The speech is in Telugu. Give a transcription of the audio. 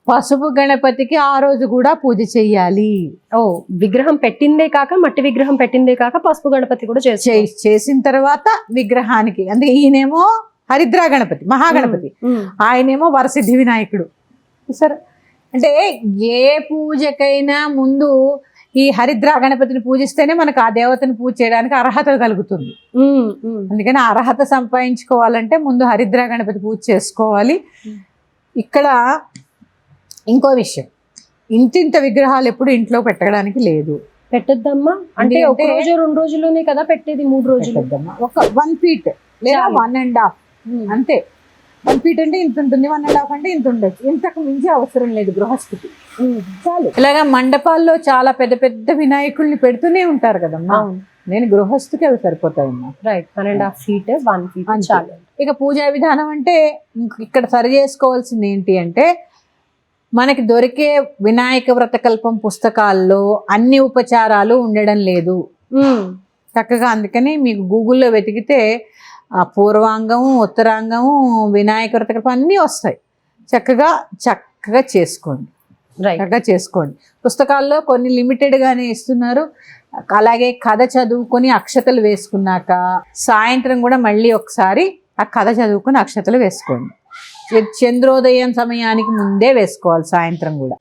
పసుపు గణపతికి ఆ రోజు కూడా పూజ చెయ్యాలి. ఓ, విగ్రహం పెట్టిందే కాక, మట్టి విగ్రహం పెట్టిందే కాక పసుపు గణపతి కూడా చేసిన తర్వాత విగ్రహానికి, అంటే ఈయనేమో హరిద్ర గణపతి, మహాగణపతి, ఆయనేమో వరసిద్ధి వినాయకుడు. సరే, అంటే ఏ పూజకైనా ముందు ఈ హరిద్ర గణపతిని పూజిస్తేనే మనకు ఆ దేవతని పూజ చేయడానికి అర్హత కలుగుతుంది. అందుకని అర్హత సంపాదించుకోవాలంటే ముందు హరిద్ర గణపతి పూజ చేసుకోవాలి. ఇక్కడ ఇంకో విషయం, ఇంతింత విగ్రహాలు ఎప్పుడు ఇంట్లో పెట్టడానికి లేదు. పెట్టద్దమ్మా అంటే ఒక రోజు 2 రోజుల్లోనే కదా పెట్టేది, 3 రోజులు. ఒక 1 feet లేదా 1.5 అంతే. 1 feet అంటే ఇంత ఉంటుంది, 1.5 అంటే ఇంత ఉండొచ్చు. ఇంతకు మించి అవసరం లేదు గృహస్థితి, చాలు. ఇలాగా మండపాల్లో చాలా పెద్ద పెద్ద వినాయకుల్ని పెడుతూనే ఉంటారు కదమ్మా. నేను గృహస్థికి అవి సరిపోతాయమ్మా. రైట్, 1.5 feet 1 feet చాలు. ఇక పూజా విధానం అంటే ఇక్కడ సరి చేసుకోవాల్సింది ఏంటి అంటే, మనకి దొరికే వినాయక వ్రతకల్పం పుస్తకాల్లో అన్ని ఉపచారాలు ఉండడం లేదు చక్కగా. అందుకని మీకు గూగుల్లో వెతికితే పూర్వాంగము, ఉత్తరాంగము, వినాయక వ్రతకల్పం అన్నీ వస్తాయి. చక్కగా చేసుకోండి, చక్కగా చేసుకోండి. పుస్తకాల్లో కొన్ని లిమిటెడ్గానే ఇస్తున్నారు. అలాగే కథ చదువుకొని అక్షతలు వేసుకున్నాక సాయంత్రం కూడా మళ్ళీ ఒకసారి ఆ కథ చదువుకొని అక్షతలు వేసుకోండి. చంద్రోదయం సమయానికి ముందే వేసుకోవాలి సాయంత్రం కూడా.